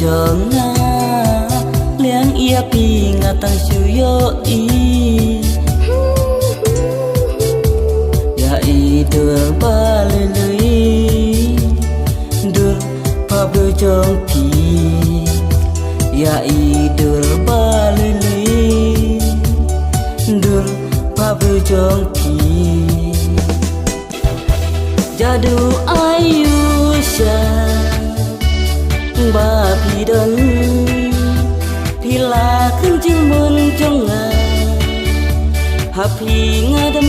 chong na liang ia pi ngatang suyo i ya i dur ba lui dur pa bu chong pi ya i dur ba lui dur pa bu chong pi jadu ayusha ba pi don pi la khun jing mun jong nga ha pi nga dam